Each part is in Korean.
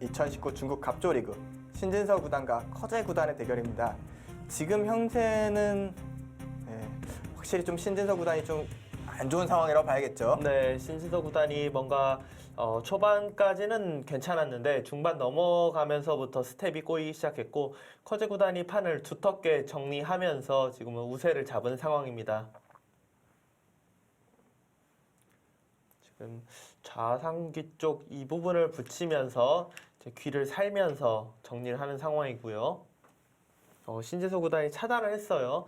2019 중국 갑조리그 신진서 구단과 커제 구단의 대결입니다. 지금 형세는 확실히 좀 신진서 구단이 좀 안 좋은 상황이라고 봐야겠죠. 네, 신진서 구단이 뭔가 초반까지는 괜찮았는데 중반 넘어가면서부터 스텝이 꼬이기 시작했고 커제 구단이 판을 두텁게 정리하면서 지금은 우세를 잡은 상황입니다. 지금 좌상귀 쪽 이 부분을 붙이면서 이제 귀를 살면서 정리를 하는 상황이고요. 신진서 구단이 차단을 했어요.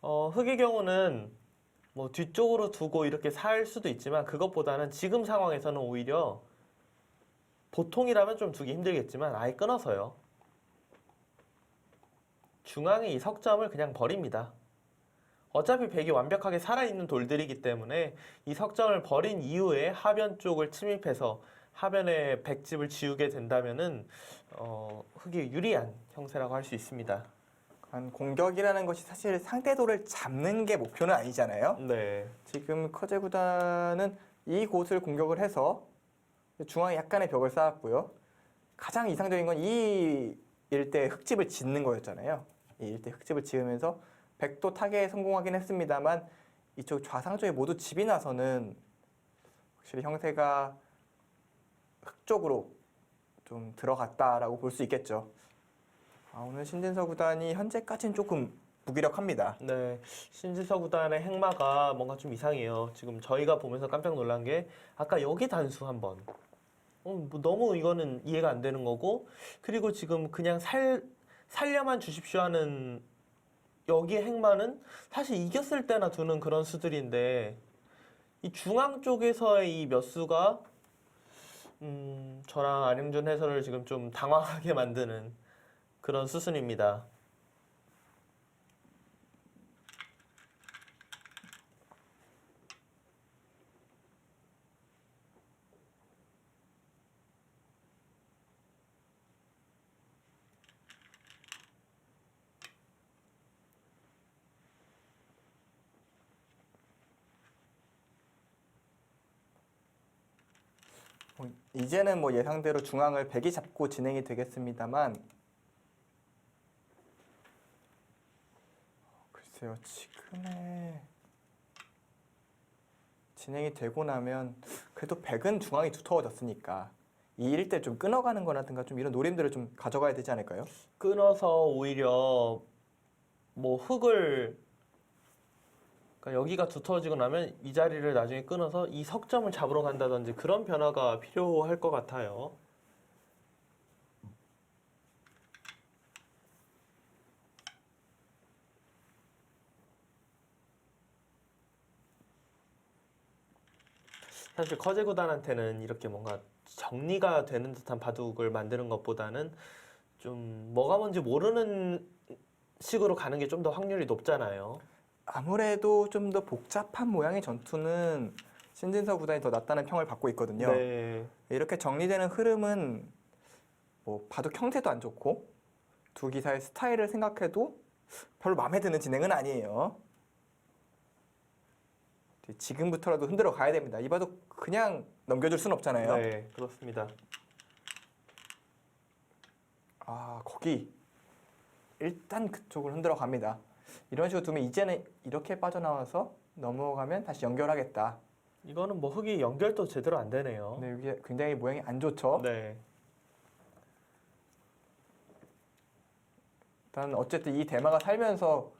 흑의 경우는 뭐 뒤쪽으로 두고 이렇게 살 수도 있지만 그것보다는 지금 상황에서는 오히려 보통이라면 좀 두기 힘들겠지만 아예 끊어서요. 중앙에 이 석점을 그냥 버립니다. 어차피 백이 완벽하게 살아있는 돌들이기 때문에 이 석점을 버린 이후에 하변 쪽을 침입해서 하변에 백집을 지우게 된다면은 흑이 유리한 형세라고 할 수 있습니다. 공격이라는 것이 사실 상대도를 잡는 게 목표는 아니잖아요. 네. 지금 커제 구단은 이 곳을 공격을 해서 중앙에 약간의 벽을 쌓았고요. 가장 이상적인 건 이 일대에 흙집을 짓는 거였잖아요. 이 일대 흙집을 지으면서 백도 타개에 성공하긴 했습니다만 이쪽 좌상 쪽에 모두 집이 나서는 확실히 형세가 흙 쪽으로 좀 들어갔다라고 볼 수 있겠죠. 오늘 신진서 구단이 현재까지는 조금 무기력합니다. 네, 신진서 구단의 행마가 뭔가 좀 이상해요. 지금 저희가 보면서 깜짝 놀란 게 아까 여기 단수 한번 뭐 너무 이거는 이해가 안 되는 거고 그리고 지금 그냥 살려만 주십시오 하는 여기의 행마는 사실 이겼을 때나 두는 그런 수들인데 이 중앙 쪽에서의 이 몇 수가 저랑 안영준 해설을 지금 좀 당황하게 만드는 그런 수순입니다. 이제는 뭐 예상대로 중앙을 백이 잡고 진행이 되겠습니다만 글쎄요, 지금의 진행이 되고 나면 그래도 백은 중앙이 두터워졌으니까 이 일대 좀 끊어가는 거라든가 좀 이런 노림들을 좀 가져가야 되지 않을까요? 끊어서 오히려 뭐 흙을 그러니까 여기가 두터워지고 나면 이 자리를 나중에 끊어서 이 석점을 잡으러 간다든지 그런 변화가 필요할 것 같아요. 사실 커제 구단한테는 이렇게 뭔가 정리가 되는 듯한 바둑을 만드는 것보다는 좀 뭐가 뭔지 모르는 식으로 가는 게 좀 더 확률이 높잖아요. 아무래도 좀 더 복잡한 모양의 전투는 신진서 구단이 더 낫다는 평을 받고 있거든요. 네. 이렇게 정리되는 흐름은 뭐 바둑 형태도 안 좋고 두 기사의 스타일을 생각해도 별로 마음에 드는 진행은 아니에요. 지금부터라도 흔들어 가야 됩니다. 이 바둑 그냥 넘겨줄 순 없잖아요. 네, 그렇습니다. 거기 일단 그쪽을 흔들어 갑니다. 이런 식으로 두면 이제는 이렇게 빠져나와서 넘어가면 다시 연결하겠다. 이거는 뭐 흙이 연결도 제대로 안 되네요. 근데 이게 굉장히 모양이 안 좋죠. 네. 일단 어쨌든 이 대마가 살면서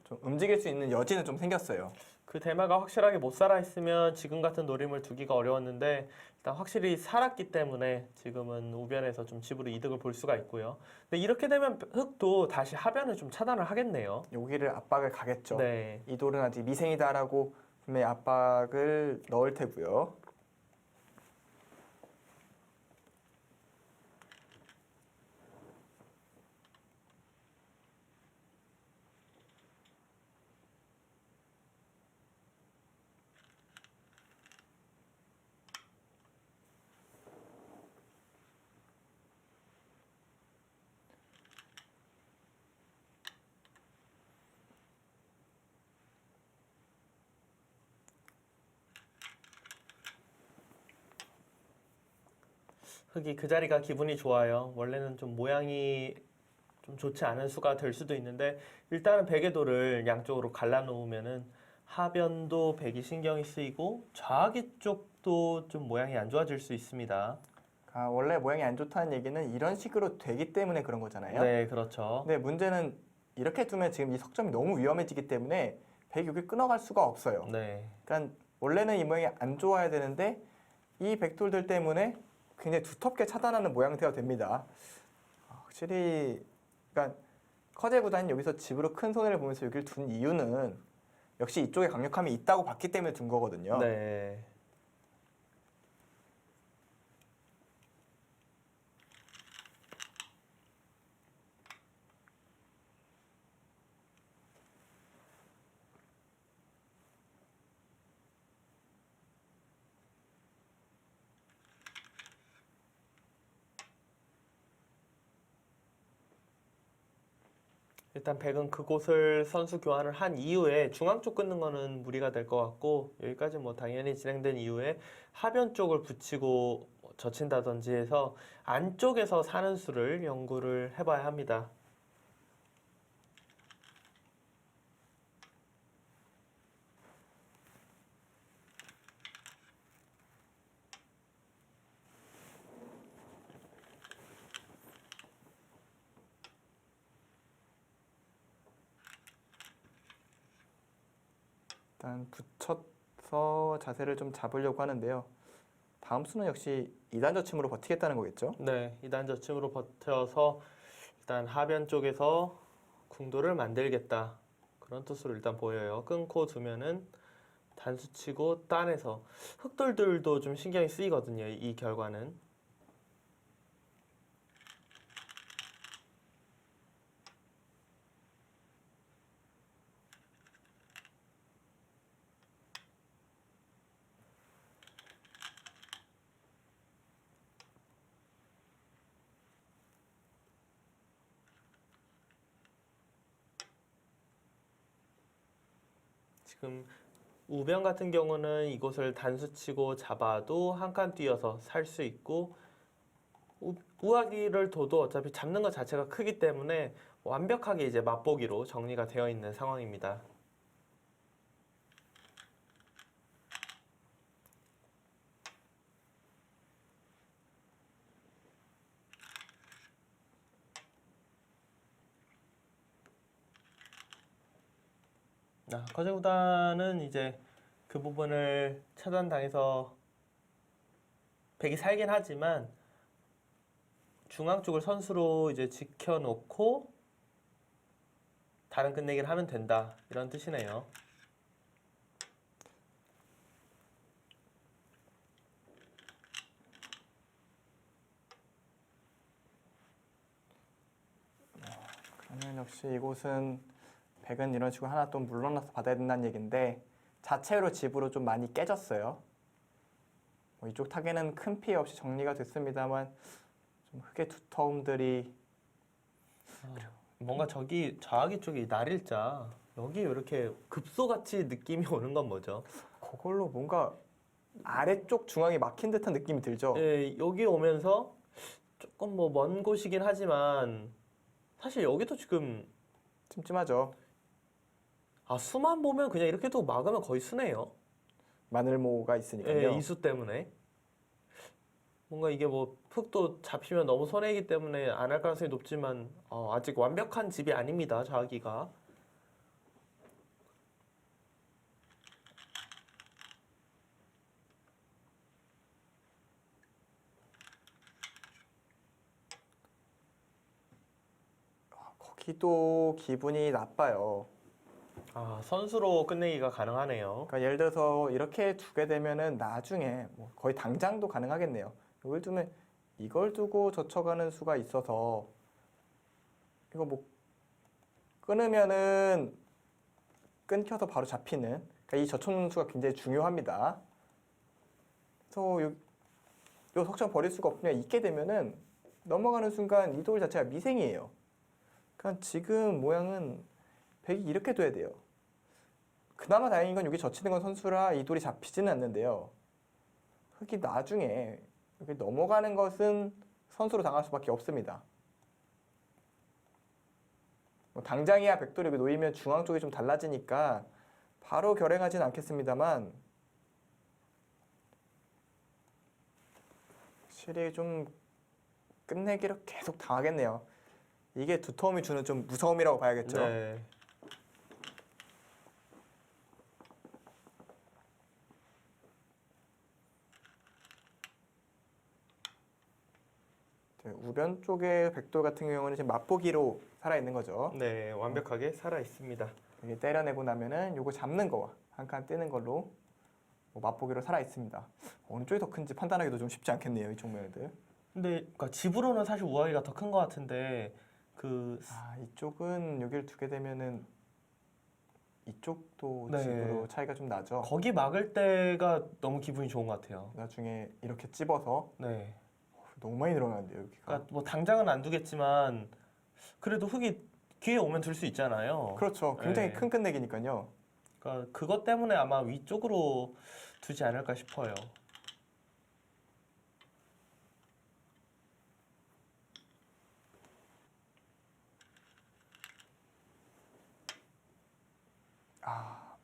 좀 움직일 수 있는 여지는 좀 생겼어요. 그 대마가 확실하게 못 살아있으면 지금 같은 노림을 두기가 어려웠는데 일단 확실히 살았기 때문에 지금은 우변에서 좀 집으로 이득을 볼 수가 있고요. 근데 이렇게 되면 흑도 다시 하변을 좀 차단을 하겠네요. 여기를 압박을 가겠죠. 네. 이 돌은 아직 미생이다라고 분명히 압박을 넣을 테고요. 흑이 그 자리가 기분이 좋아요. 원래는 좀 모양이 좀 좋지 않은 수가 될 수도 있는데 일단은 베개도를 양쪽으로 갈라놓으면은 하변도 백이 신경이 쓰이고 좌하기 쪽도 좀 모양이 안 좋아질 수 있습니다. 아, 원래 모양이 안 좋다는 얘기는 이런 식으로 되기 때문에 그런 거잖아요. 네, 그렇죠. 근데 문제는 이렇게 두면 지금 이 석점이 너무 위험해지기 때문에 백이 여기 끊어갈 수가 없어요. 네, 그러니까 원래는 이 모양이 안 좋아야 되는데 이 백돌들 때문에 굉장히 두텁게 차단하는 모양새가 됩니다. 확실히 그러니까 커제 구단이 여기서 집으로 큰 손해를 보면서 여기를 둔 이유는 역시 이쪽에 강력함이 있다고 봤기 때문에 둔 거거든요. 네. 일단 백은 그곳을 선수 교환을 한 이후에 중앙 쪽 끊는 거는 무리가 될 것 같고 여기까지 뭐 당연히 진행된 이후에 하변 쪽을 붙이고 뭐 젖힌다든지 해서 안쪽에서 사는 수를 연구를 해봐야 합니다. 일단 붙여서 자세를 좀 잡으려고 하는데요. 다음 수는 역시 2단 저침으로 버티겠다는 거겠죠? 네, 2단 저침으로 버텨서 일단 하변 쪽에서 궁도를 만들겠다. 그런 뜻으로 일단 보여요. 끊고 두면은 단수치고 딴에서 흑돌들도 좀 신경이 쓰이거든요. 이 결과는. 지금 우변 같은 경우는 이곳을 단수치고 잡아도 한 칸 뛰어서 살 수 있고 우하기를 둬도 어차피 잡는 것 자체가 크기 때문에 완벽하게 이제 맛보기로 정리가 되어 있는 상황입니다. 커제구단은 이제 그 부분을 차단당해서 백이 살긴 하지만 중앙 쪽을 선수로 이제 지켜놓고 다른 끝내기를 하면 된다 이런 뜻이네요. 그러면 역시 이곳은 백은 이런 식으로 하나 또 물러나서 받아야 된다는 얘기인데 자체로 집으로 좀 많이 깨졌어요. 뭐 이쪽 타겟은 큰 피해 없이 정리가 됐습니다만 좀 흙의 두터움들이 뭔가 저기 좌하기 쪽이 날일자 여기 이렇게 급소같이 느낌이 오는 건 뭐죠? 그걸로 뭔가 아래쪽 중앙이 막힌 듯한 느낌이 들죠. 예, 여기 오면서 조금 뭐 먼 곳이긴 하지만 사실 여기도 지금 찜찜하죠. 수만 보면 그냥 이렇게 또 막으면 거의 수네요. 마늘모가 있으니까요. 예, 이수 때문에. 뭔가 이게 뭐 흙도 잡히면 너무 손해이기 때문에 안 할 가능성이 높지만 아직 완벽한 집이 아닙니다. 좌하기가. 거기도 기분이 나빠요. 선수로 끝내기가 가능하네요. 그러니까 예를 들어서 이렇게 두게 되면은 나중에 뭐 거의 당장도 가능하겠네요. 이걸 두면 이걸 두고 젖혀가는 수가 있어서 이거 뭐 끊으면은 끊겨서 바로 잡히는 그러니까 이 젖혀놓는 수가 굉장히 중요합니다. 그래서 요 석점 버릴 수가 없냐 있게 되면은 넘어가는 순간 이 돌 자체가 미생이에요. 그러니까 지금 모양은 백이 이렇게 둬야 돼요. 그나마 다행인 건 여기 젖히는 건 선수라 이 돌이 잡히지는 않는데요. 흙이 나중에 여기 넘어가는 것은 선수로 당할 수밖에 없습니다. 뭐 당장이야 백돌이 여기 놓이면 중앙 쪽이 좀 달라지니까 바로 결행하진 않겠습니다만 확실히 좀 끝내기를 계속 당하겠네요. 이게 두터움이 주는 좀 무서움이라고 봐야겠죠. 네. 우변 쪽의 백돌 같은 경우는 지금 맛보기로 살아 있는 거죠. 네, 완벽하게 살아 있습니다. 이게 때려내고 나면은 요거 잡는 거와 한 칸 뜨는 걸로 뭐 맛보기로 살아 있습니다. 어느 쪽이 더 큰지 판단하기도 좀 쉽지 않겠네요, 이쪽 면들. 근데 그러니까 집으로는 사실 우아기가 더 큰 것 같은데 그 이쪽은 여기를 두게 되면은 이쪽도 네. 집으로 차이가 좀 나죠. 거기 막을 때가 너무 기분이 좋은 것 같아요. 나중에 이렇게 찝어서 네. 너무 많이 늘어나는데요, 여기가. 그러니까 뭐 당장은 안 두겠지만 그래도 흙이 기회 오면 들 수 있잖아요. 그렇죠. 굉장히 네. 큰 끝내기니까요. 그러니까 그것 때문에 아마 위쪽으로 두지 않을까 싶어요.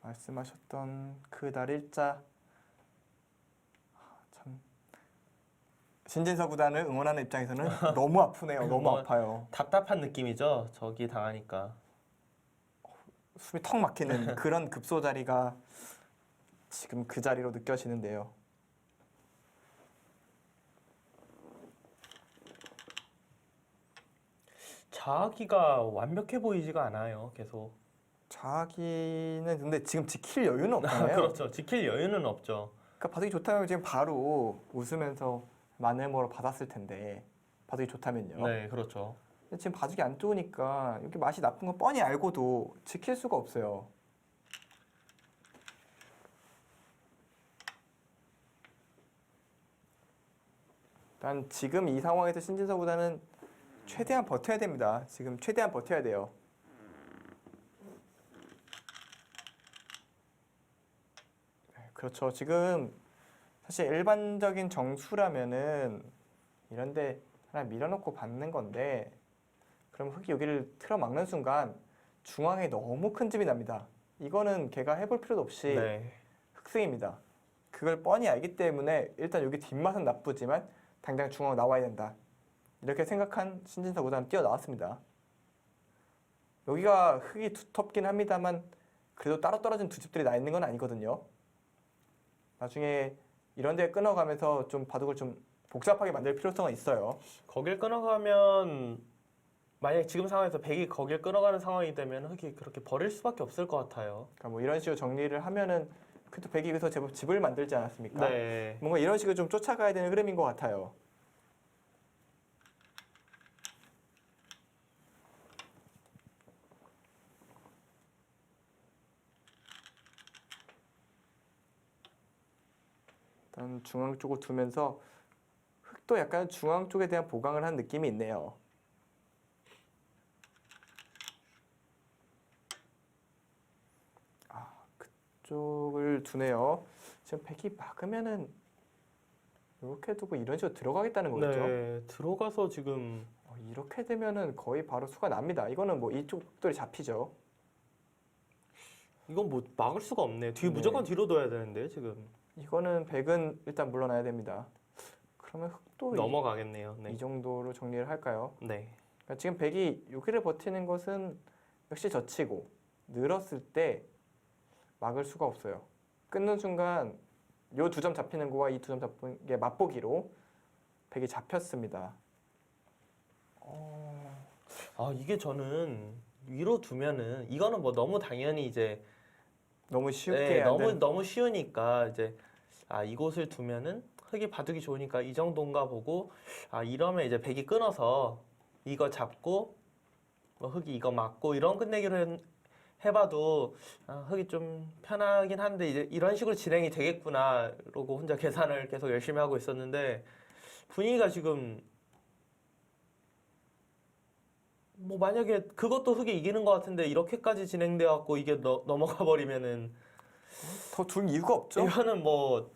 말씀하셨던 그 날일자 참 신진서 구단을 응원하는 입장에서는 너무 아프네요. 너무 뭐, 아파요. 답답한 느낌이죠. 저기 당하니까. 숨이 턱 막히는 그런 급소 자리가 지금 그 자리로 느껴지는데요. 자기가 완벽해 보이지가 않아요. 계속. 자기는 근데 지금 지킬 여유는 없잖아요. 그렇죠. 지킬 여유는 없죠. 그러니까 바둑이 좋다면 지금 바로 웃으면서 마늘모로 받았을 텐데 바둑이 좋다면요. 네, 그렇죠. 근데 지금 바둑이 안 좋으니까 여기 맛이 나쁜 거 뻔히 알고도 지킬 수가 없어요. 일단 지금 이 상황에서 신진서보다는 최대한 버텨야 됩니다. 지금 최대한 버텨야 돼요. 그렇죠. 지금 사실 일반적인 정수라면은 이런데 하나 밀어놓고 받는 건데 그럼 흙이 여기를 틀어막는 순간 중앙에 너무 큰 집이 납니다. 이거는 걔가 해볼 필요도 없이 네. 흑승입니다. 그걸 뻔히 알기 때문에 일단 여기 뒷맛은 나쁘지만 당장 중앙 나와야 된다. 이렇게 생각한 신진서 구단은 뛰어나왔습니다. 여기가 흙이 두텁긴 합니다만 그래도 따로 떨어진 두 집들이 나 있는 건 아니거든요. 나중에 이런 데 끊어가면서 좀 바둑을 좀 복잡하게 만들 필요성은 있어요. 거길 끊어가면 만약 지금 상황에서 백이 거길 끊어가는 상황이 되면 흙이 그렇게 버릴 수밖에 없을 것 같아요. 그러니까 뭐 이런 식으로 정리를 하면은 그래도 백이 여기서 제법 집을 만들지 않았습니까? 네. 뭔가 이런 식으로 좀 쫓아가야 되는 흐름인 것 같아요. 일단 중앙 쪽을 두면서 흙도 약간 중앙 쪽에 대한 보강을 한 느낌이 있네요. 그쪽을 두네요. 지금 백이 막으면은 이렇게 두고 이런 식으로 들어가겠다는 거겠죠? 네. 들어가서 지금 이렇게 되면은 거의 바로 수가 납니다. 이거는 뭐 이쪽들이 잡히죠. 이건 뭐 막을 수가 없네. 네. 무조건 뒤로 둬야 되는데 지금 이거는 백은 일단 물러나야 됩니다. 그러면 흙도 넘어가겠네요. 네. 이 정도로 정리를 할까요? 네. 그러니까 지금 백이 여기를 버티는 것은 역시 젖히고 늘었을 때 막을 수가 없어요. 끊는 순간 요 두 점 잡히는 거와 이 두 점 잡히는 게 맛보기로 백이 잡혔습니다. 이게 저는 위로 두면은 이거는 뭐 너무 당연히 이제 너무 쉽게 네, 안 너무 되는- 너무 쉬우니까 이제 이곳을 두면은 흙이 바둑이 좋으니까 이 정도인가 보고 이러면 이제 백이 끊어서 이거 잡고 뭐 흙이 이거 맞고 이런 끝내기로 해봐도 흙이 좀 편하긴 한데 이제 이런 식으로 진행이 되겠구나 그러고 혼자 계산을 계속 열심히 하고 있었는데 분위기가 지금 뭐 만약에 그것도 흙이 이기는 것 같은데 이렇게까지 진행돼 갖고 이게 넘어가 버리면은 더 둘 이유가 없죠. 이거는 뭐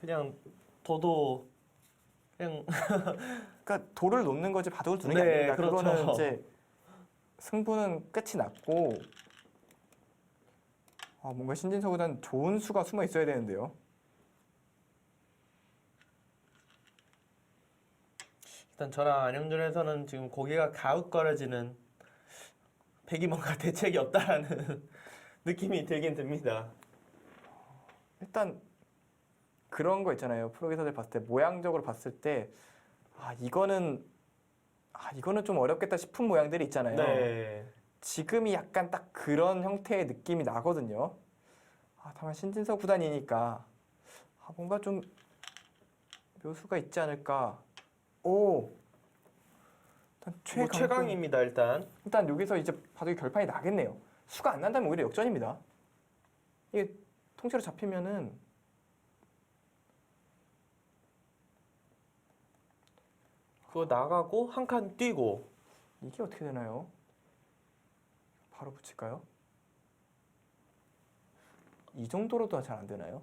그냥 둬도 그냥 그러니까 돌을 놓는 거지 바둑을 두는 게 네, 아닙니다. 그렇죠. 그거는 이제 승부는 끝이 났고 뭔가 신진서보다는 좋은 수가 숨어 있어야 되는데요. 일단 저랑 안영준에서는 지금 고개가 가웃거려지는 백이 뭔가 대책이 없다라는 느낌이 들긴 듭니다. 일단 그런 거 있잖아요. 프로 기사들 봤을 때 모양적으로 봤을 때 이거는 좀 어렵겠다 싶은 모양들이 있잖아요. 네. 지금이 약간 딱 그런 형태의 느낌이 나거든요. 다만 신진서 구단이니까 뭔가 좀 묘수가 있지 않을까. 오, 일단 뭐 최강입니다 일단. 일단 여기서 이제 바둑이 결판이 나겠네요. 수가 안 난다면 오히려 역전입니다. 이게 통째로 잡히면은 그거 나가고 한 칸 뛰고. 이게 어떻게 되나요? 바로 붙일까요? 이 정도로도 잘 안 되나요?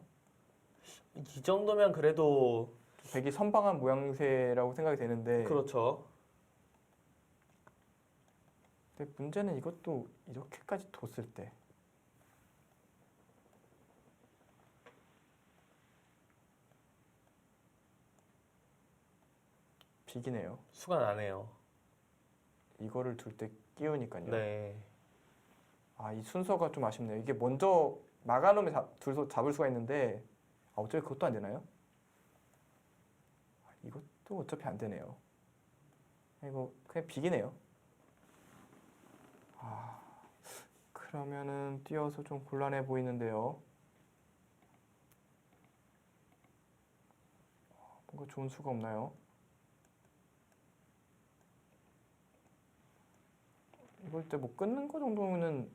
이 정도면 그래도 백이 선방한 모양새라고 생각이 되는데 그렇죠. 근데 문제는 이것도 이렇게까지 뒀을 때 비기네요. 수가 나네요. 이거를 둘 때 끼우니까요. 네. 이 순서가 좀 아쉽네요. 이게 먼저 막아놓으면 둘서 잡을 수가 있는데 어차피 그것도 안 되나요? 이것도 어차피 안 되네요. 이거 그냥 비기네요. 그러면은 뛰어서 좀 곤란해 보이는데요. 뭔가 좋은 수가 없나요? 이걸 때 뭐 끊는 거 정도는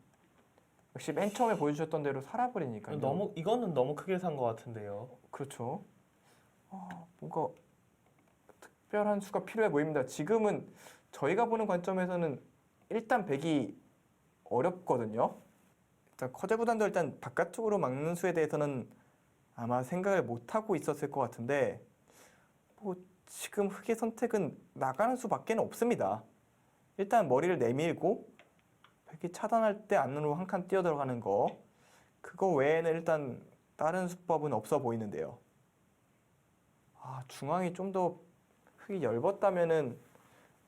역시 맨 처음에 보여주셨던 대로 살아버리니까요. 이거는 너무 크게 산 것 같은데요. 그렇죠. 뭔가 특별한 수가 필요해 보입니다. 지금은 저희가 보는 관점에서는 일단 백이 어렵거든요. 일단 커제 구단도 일단 바깥쪽으로 막는 수에 대해서는 아마 생각을 못 하고 있었을 것 같은데 지금 흑의 선택은 나가는 수밖에 없습니다. 일단 머리를 내밀고 백이 차단할 때 안으로 한 칸 뛰어 들어가는 거 그거 외에는 일단 다른 수법은 없어 보이는데요. 중앙이 좀 더 흙이 얇았다면은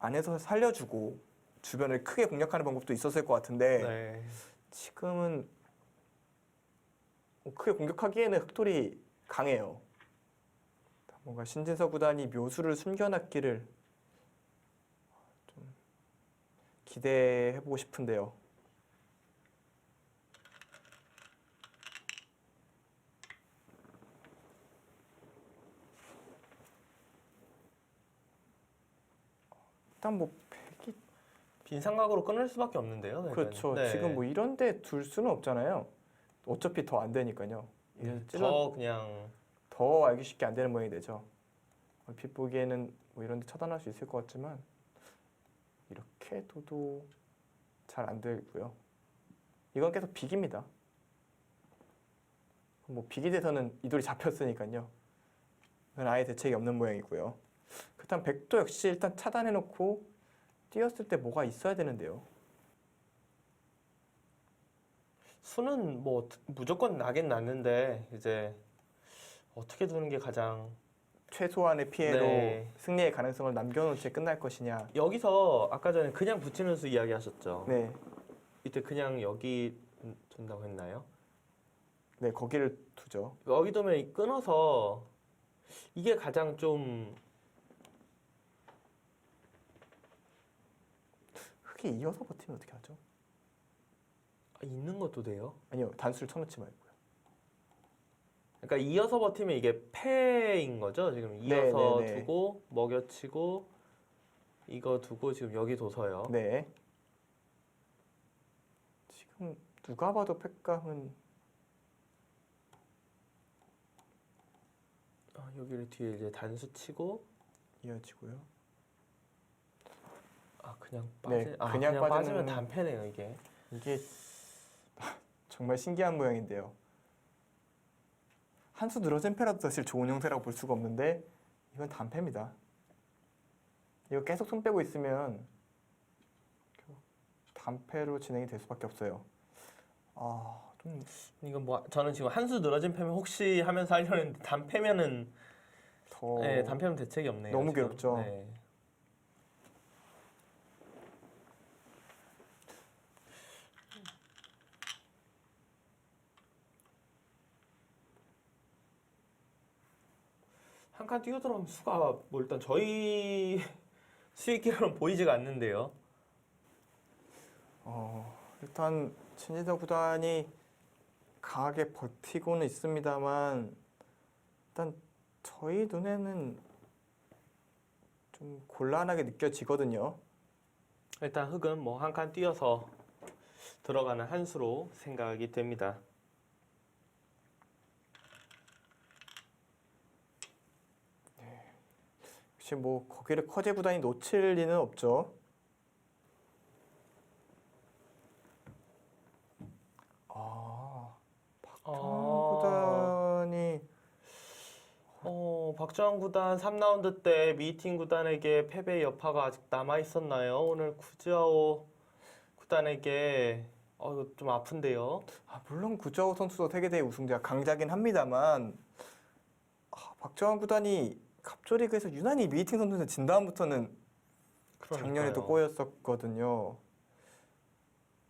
안에서 살려주고 주변을 크게 공략하는 방법도 있었을 것 같은데 네. 지금은 크게 공격하기에는 흑돌이 강해요. 뭔가 신진서 구단이 묘수를 숨겨놨기를 좀 기대해보고 싶은데요. 일단 뭐 백이 빈 삼각으로 끊을 수밖에 없는데요. 그렇죠. 네. 지금 뭐 이런데 둘 수는 없잖아요. 어차피 더 안 되니까요. 더 그냥 더 알기 쉽게 안 되는 모양이 되죠. 얼핏 보기에는 뭐 이런데 차단할 수 있을 것 같지만 이렇게 둬도 잘 안 되고요. 이건 계속 비깁니다. 뭐 비기 돼서는 이 돌이 잡혔으니까요. 이건 아예 대책이 없는 모양이고요. 그렇다면 백도 역시 일단 차단해놓고 뛰었을 때 뭐가 있어야 되는데요. 수는 뭐 무조건 나긴 났는데 이제 어떻게 두는 게 가장 최소한의 피해로 네. 승리의 가능성을 남겨놓은 채 끝날 것이냐. 여기서 아까 전에 그냥 붙이는 수 이야기하셨죠. 네, 이때 그냥 여기 둔다고 했나요? 네 거기를 두죠. 여기 두면 끊어서 이게 가장 좀 흙이 이어서 버티면 어떻게 하죠? 있는 것도 돼요. 아니요, 단수를 쳐놓지 말고요. 그러니까 이어서 버티면 이게 패인 거죠. 지금 이어서 네. 두고 먹여치고 이거 두고 지금 여기 둬서요. 네. 지금 누가 봐도 팩감은 여기를 뒤에 이제 단수 치고 이어지고요. 그냥 네, 빠지 그냥 그냥 빠지면 빠지면은- 단패네요 이게. 이게 정말 신기한 모양인데요. 한 수 늘어진 패라도 사실 좋은 형태라고 볼 수가 없는데 이건 단패입니다. 이거 계속 손 빼고 있으면 단패로 진행이 될 수밖에 없어요. 좀 이거 뭐 저는 지금 한 수 늘어진 패면 혹시 하면서 하려고 했는데 단패면은 더 네, 단패면 대책이 없네요. 너무 지금. 괴롭죠. 네. 한 칸 뛰어들어가면 수가 뭐 일단 저희 수익기로는 보이지가 않는데요. 일단 진지서 구단이 강하게 버티고는 있습니다만 일단 저희 눈에는 좀 곤란하게 느껴지거든요. 일단 흑은 뭐 한 칸 뛰어서 들어가는 한 수로 생각이 됩니다. 역시 뭐 거기를 커제 구단이 놓칠 리는 없죠. 구단이 박주환 구단 3라운드 때 미팅 구단에게 패배의 여파가 아직 남아 있었나요? 오늘 구지아오 구단에게 이거 좀 아픈데요. 물론 구자호 선수도 세계대회 우승자 강자긴 합니다만 박정환 구단이 갑조리그에서 유난히 미팅 선수한테 진 다음부터는 작년에도 그러니까요. 꼬였었거든요.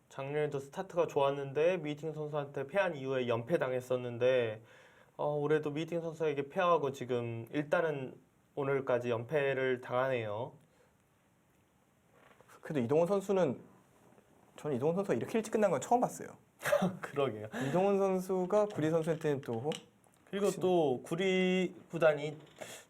작년에도 스타트가 좋았는데 미팅 선수한테 패한 이후에 연패 당했었는데 올해도 미팅 선수에게 패하고 지금 일단은 오늘까지 연패를 당하네요. 그래도 이동훈 선수는 저는 이동훈 선수가 이렇게 일찍 끝난 건 처음 봤어요. 그러게요. 이동훈 선수가 구리 선수한테는 또 그리고 또 구리 구단이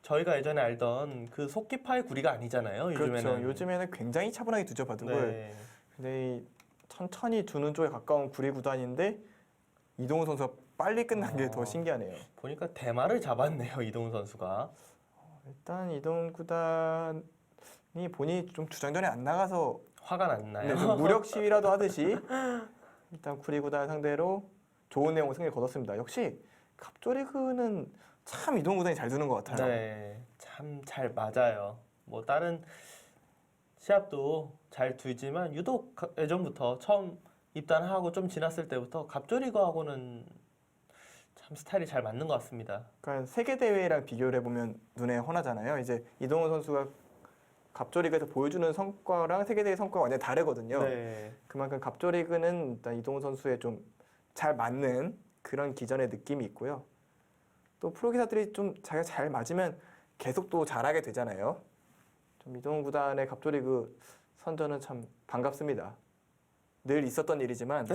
저희가 예전에 알던 그 속기파의 구리가 아니잖아요. 그렇죠. 요즘에는. 요즘에는 굉장히 차분하게 두죠 바둑을. 네. 근데 이 천천히 두는 쪽에 가까운 구리 구단인데 이동훈 선수가 빨리 끝난 게 더 신기하네요. 보니까 대마를 잡았네요. 이동훈 선수가. 일단 이동훈 구단이 본인이 좀 주장전에 안 나가서 화가 났나요? 좀 무력 시위라도 하듯이 일단 구리 구단 상대로 좋은 내용을 승리 거뒀습니다. 역시 갑조리그는 참 이동훈 구단이 잘 두는 것 같아요. 네, 참 잘 맞아요. 뭐 다른 시합도 잘 두지만 유독 예전부터 처음 입단하고 좀 지났을 때부터 갑조리그하고는 참 스타일이 잘 맞는 것 같습니다. 그러니까 세계 대회랑 비교를 해보면 눈에 훤하잖아요. 이제 이동훈 선수가 갑조리그에서 보여주는 성과랑 세계 대회 성과가 완전히 다르거든요. 네, 그만큼 갑조리그는 일단 이동훈 선수에 좀 잘 맞는 그런 기전의 느낌이 있고요. 또 프로 기사들이 좀 자기가 잘 맞으면 계속 또 잘하게 되잖아요. 좀 이동훈 구단의 갑조리그 선전은 참 반갑습니다. 늘 있었던 일이지만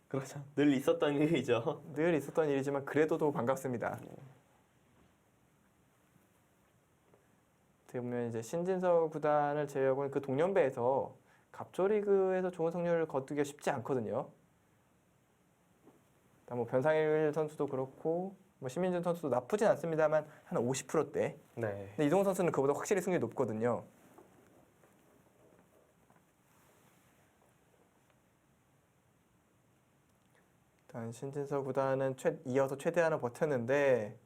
그렇죠. 늘 있었던 일이죠. 늘 있었던 일이지만 그래도 더 반갑습니다. 어떻게 보면 이제 신진서 구단을 제외하고는 그 동년배에서 갑조리그에서 좋은 성적을 거두기가 쉽지 않거든요. 일단 뭐 변상일 선수도 그렇고 뭐 신민준 선수도 나쁘진 않습니다만 한 50%대. 네. 근데 이동훈 선수는 그보다 확실히 승률이 높거든요. 일단 신진서 구단은 이어서 최대한을 버텼는데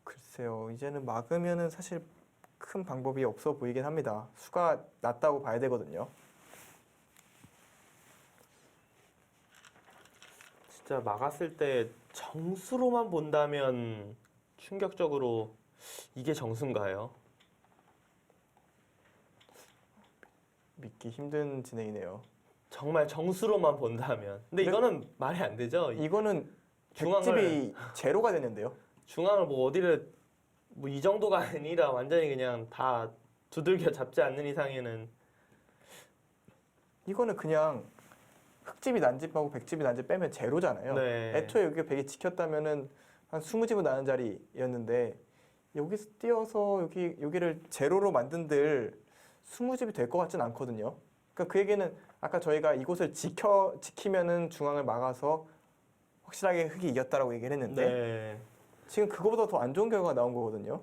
글쎄요 이제는 막으면은 사실 큰 방법이 없어 보이긴 합니다. 수가 낮다고 봐야 되거든요. 진짜 막았을 때 정수로만 본다면 충격적으로 이게 정수인가요? 믿기 힘든 진행이네요. 정말 정수로만 본다면. 근데 이거는 말이 안 되죠. 이거는 중앙을- 백집이 제로가 되는데요. 중앙을 뭐 어디를 뭐 이 정도가 아니라 완전히 그냥 다 두들겨 잡지 않는 이상에는 이거는 그냥 흑집이 난집하고 백집이 난집 빼면 제로잖아요. 네. 애초에 여기 백이 지켰다면은 한 20집은 나는 자리였는데 여기서 뛰어서 여기를 제로로 만든들 20집이 될 것 같진 않거든요. 그러니까 그 얘기는 아까 저희가 이곳을 지키면은 중앙을 막아서 확실하게 흑이 이겼다라고 얘기를 했는데 네. 지금 그거보다 더 안 좋은 결과가 나온 거거든요.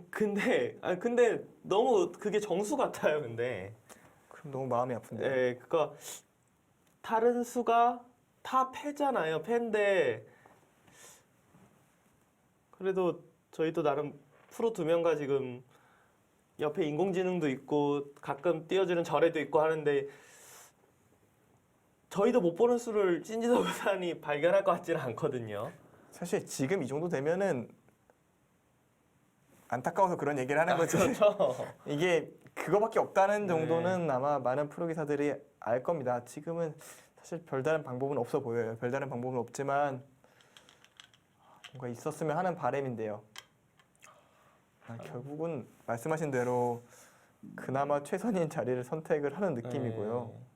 근데 너무 그게 정수 같아요. 근데 그럼 너무 마음이 아픈데. 네, 그거 다른 수가 다 패잖아요. 패인데 그래도 저희도 나름 프로 두 명과 지금 옆에 인공지능도 있고 가끔 띄워주는 절에도 있고 하는데 저희도 못 보는 수를 신지석 의사니 발견할 것 같지는 않거든요. 사실 지금 이 정도 되면은 안타까워서 그런 얘기를 하는 거지. 그렇죠. 이게 그거밖에 없다는 네. 정도는 아마 많은 프로 기사들이 알 겁니다. 지금은 사실 별다른 방법은 없어 보여요. 별다른 방법은 없지만 뭔가 있었으면 하는 바람인데요. 결국은 말씀하신 대로 그나마 최선인 자리를 선택을 하는 느낌이고요. 네.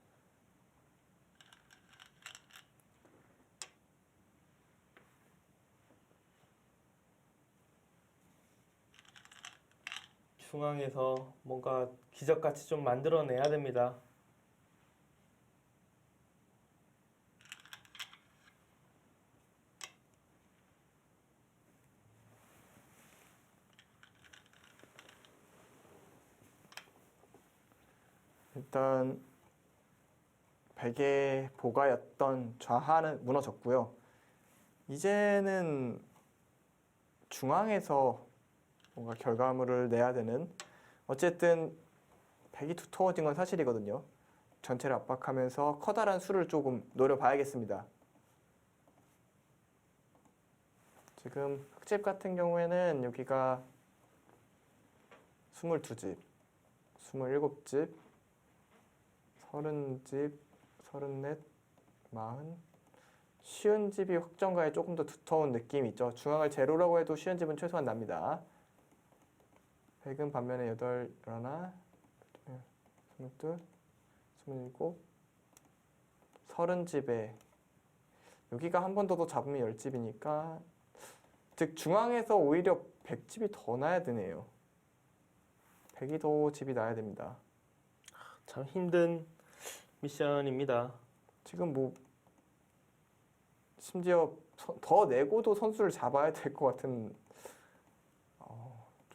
중앙에서 뭔가 기적같이 좀 만들어내야 됩니다. 일단 백의 보가였던 좌하는 무너졌고요. 이제는 중앙에서 뭔가 결과물을 내야 되는, 어쨌든 백이 두터워진 건 사실이거든요. 전체를 압박하면서 커다란 수를 조금 노려봐야겠습니다. 지금 흑집 같은 경우에는 여기가 22집, 27집, 30집, 34, 40, 쉬운 집이 확정가에 조금 더 두터운 느낌이 있죠. 중앙을 제로라고 해도 쉬운 집은 최소한 납니다. 백은 반면에 8, 11, 22, 27, 30집에 여기가 한 번 더 잡으면 10집이니까, 즉 중앙에서 오히려 100집이 더 나야 되네요. 100이 더 집이 나야 됩니다. 참 힘든 미션입니다. 지금 뭐 심지어 더 내고도 선수를 잡아야 될 것 같은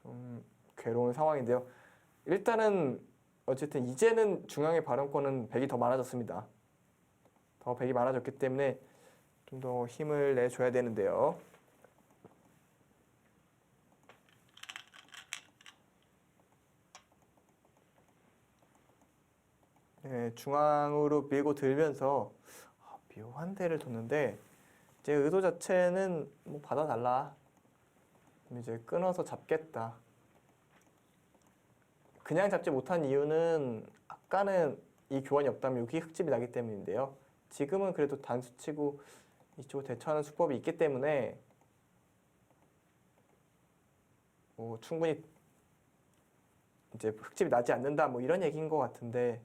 좀 괴로운 상황인데요. 일단은 어쨌든 이제는 중앙의 발언권은 100이 더 많아졌습니다. 더 100이 많아졌기 때문에 좀 더 힘을 내줘야 되는데요. 네, 중앙으로 밀고 들면서 묘한 데를 뒀는데, 제 의도 자체는 뭐 받아달라, 이제 끊어서 잡겠다. 그냥 잡지 못한 이유는 아까는 이 교환이 없다면 여기 흑집이 나기 때문인데요. 지금은 그래도 단수치고 이쪽을 대처하는 수법이 있기 때문에 뭐 충분히 이제 흑집이 나지 않는다 뭐 이런 얘기인 것 같은데,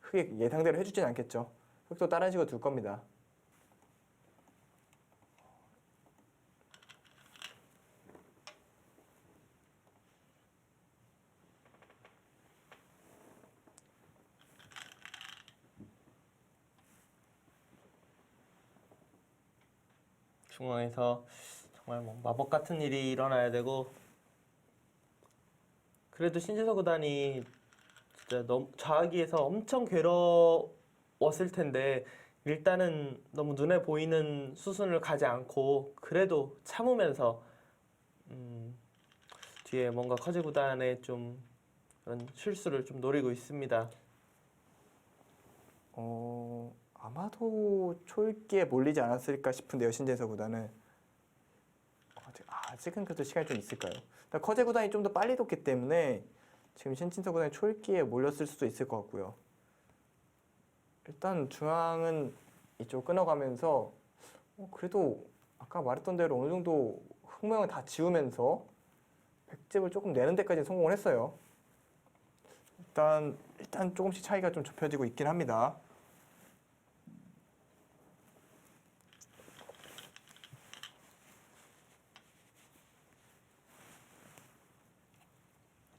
흑이 예상대로 해주진 않겠죠. 흑도 다른 식으로 둘 겁니다. 중앙에서 정말 뭐 마법 같은 일이 일어나야 되고, 그래도 신지석 구단이 진짜 너무 좌하기에서 엄청 괴로웠을 텐데 일단은 너무 눈에 보이는 수순을 가지 않고 그래도 참으면서 뒤에 뭔가 커지 구단의 좀 그런 실수를 좀 노리고 있습니다. 아마도 초읽기에 몰리지 않았을까 싶은데요. 신재서 구단은 아직은 그래도 시간이 좀 있을까요? 커제 구단이 좀 더 빨리 뒀기 때문에 지금 신진서 구단이 초읽기에 몰렸을 수도 있을 것 같고요. 일단 중앙은 이쪽 끊어가면서 그래도 아까 말했던 대로 어느 정도 흙 모양을 다 지우면서 백집을 조금 내는 데까지 성공을 했어요. 일단 조금씩 차이가 좀 좁혀지고 있긴 합니다.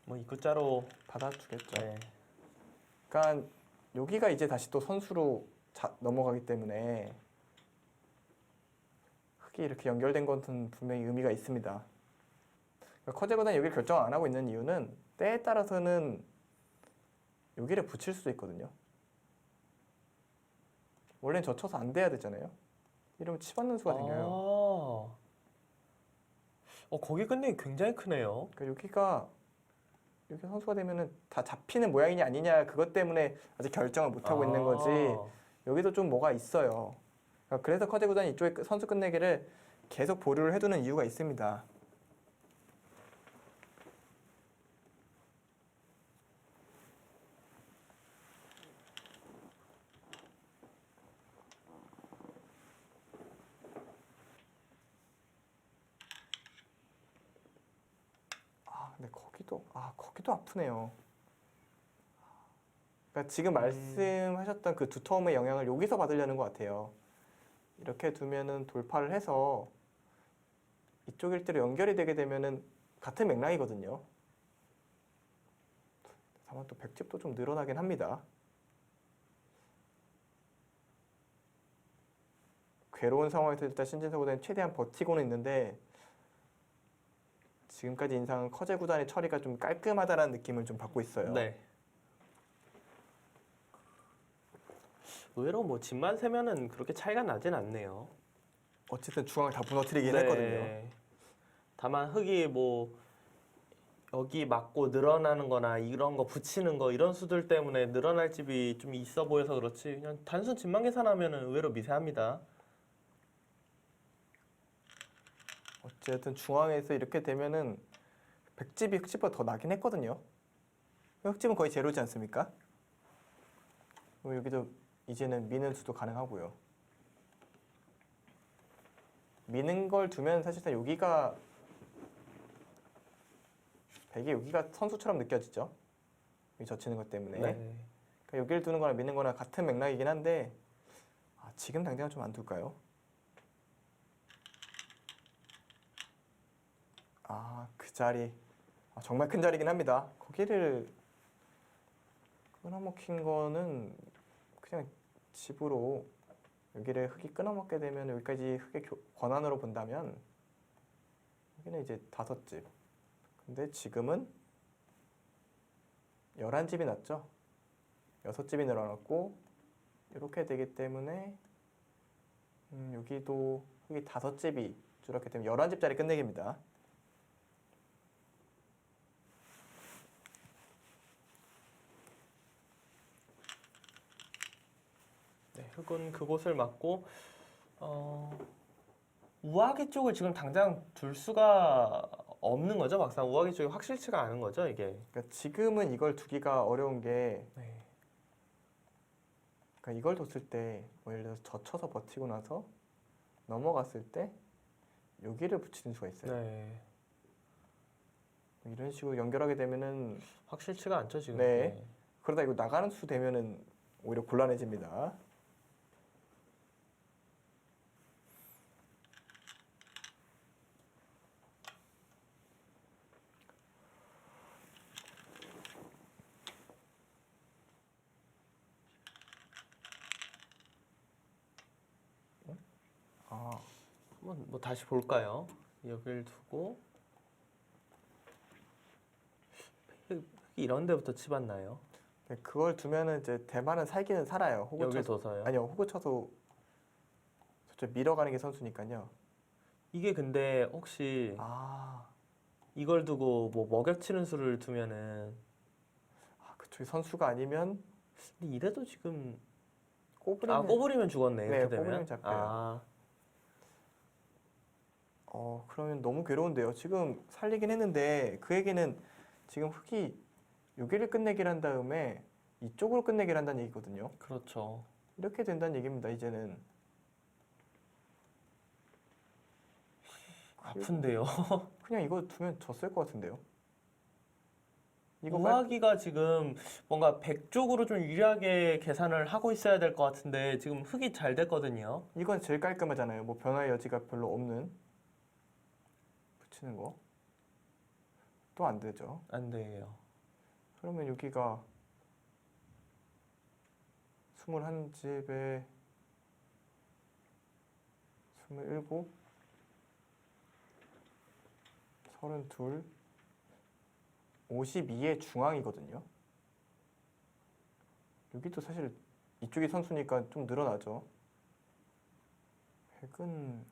뭐 입구자로 받아주겠죠. 네. 그러니까 여기가 이제 다시 또 선수로 넘어가기 때문에 흙이 이렇게 연결된 것은 분명히 의미가 있습니다. 그러니까 커제보다는 여기를 결정 안 하고 있는 이유는 때에 따라서는 여기를 붙일 수도 있거든요. 원래는 젖혀서 안 돼야 되잖아요. 이러면 치받는 수가 생겨요. 거기 근데 굉장히 크네요. 그러니까 여기가 이렇게 선수가 되면은 다 잡히는 모양이냐 아니냐 그것 때문에 아직 결정을 못 하고 있는 거지. 여기도 좀 뭐가 있어요. 그러니까 그래서 커제 구단이 이쪽에 선수 끝내기를 계속 보류를 해두는 이유가 있습니다. 근데 거기도 아프네요. 그러니까 지금 말씀하셨던 그 두터움의 영향을 여기서 받으려는 것 같아요. 이렇게 두면은 돌파를 해서 이쪽 일대로 연결이 되게 되면은 같은 맥락이거든요. 다만 또 백집도 좀 늘어나긴 합니다. 괴로운 상황에서 일단 신진서 구단이 최대한 버티고는 있는데 지금까지 인상은 커제 구단의 처리가 좀 깔끔하다라는 느낌을 좀 받고 있어요. 네. 의외로 뭐 집만 세면은 그렇게 차이가 나진 않네요. 어쨌든 중앙을 다 무너뜨리긴 네. 했거든요. 다만 흙이 뭐 여기 맞고 늘어나는 거나 이런 거 붙이는 거 이런 수들 때문에 늘어날 집이 좀 있어 보여서 그렇지 그냥 단순 집만 계산하면은 의외로 미세합니다. 어쨌든 중앙에서 이렇게 되면은 백집이 흙집보다 더 나긴 했거든요. 흙집은 거의 제로지 않습니까? 그럼 여기도 이제는 미는 수도 가능하고요. 미는 걸 두면 사실상 여기가 백이 여기가 선수처럼 느껴지죠. 이 젖히는 것 때문에. 네. 그러니까 여기를 두는 거나 미는 거나 같은 맥락이긴 한데 지금 당장은 좀 안 둘까요? 그 자리 정말 큰 자리긴 합니다. 거기를 끊어먹힌 거는 그냥 집으로 여기를 흙이 끊어먹게 되면 여기까지 흙의 권한으로 본다면 여기는 이제 5집. 근데 지금은 11집이 났죠. 6집이 늘어났고 이렇게 되기 때문에 여기도 흙이 5집이 줄었기 때문에 11집짜리 끝내기입니다. 네, 흙은 그곳을 맞고 우아기 쪽을 지금 당장 둘 수가 없는 거죠. 막상 우아기 쪽이 확실치가 않은 거죠, 이게. 그러니까 지금은 이걸 두기가 어려운 게 네. 그러니까 이걸 뒀을 때 예를 들어서 젖혀서 버티고 나서 넘어갔을 때 여기를 붙이는 수가 있어요. 네. 이런 식으로 연결하게 되면은 확실치가 않죠, 지금. 네. 그러다 이거 나가는 수 되면은 오히려 곤란해집니다. 한번 뭐 다시 볼까요? 여기를 두고 이런 데부터 치봤나요? 그걸 두면은 이제 대만은 살기는 살아요. 호구 여기 쳐서 둬서요? 아니요, 호구 쳐서 저쪽 밀어가는 게 선수니까요. 이게 근데 혹시 이걸 두고 뭐 먹여치는 수를 두면은 그쪽이 선수가 아니면 근데 이래도 지금 꼬부리면 꼬부리면 죽었네. 네, 이렇게 되면. 꼬부리면 잡혀요. 그러면 너무 괴로운데요. 지금 살리긴 했는데 그에게는 지금 흙이 여기를 끝내기를 한 다음에 이쪽으로 끝내기를 한다는 얘기거든요. 그렇죠. 이렇게 된다는 얘기입니다. 이제는 아픈데요. 그냥 이거 두면 졌을 것 같은데요. 이거 우아기가 지금 뭔가 백 쪽으로 좀 유리하게 계산을 하고 있어야 될 것 같은데 지금 흙이 잘 됐거든요. 이건 제일 깔끔하잖아요. 뭐 변화의 여지가 별로 없는 붙이는 거. 또 안 되죠. 안 돼요. 그러면 여기가 21집에 27, 32, 52의 중앙이거든요. 여기도 사실 이쪽이 선수니까 좀 늘어나죠. 백은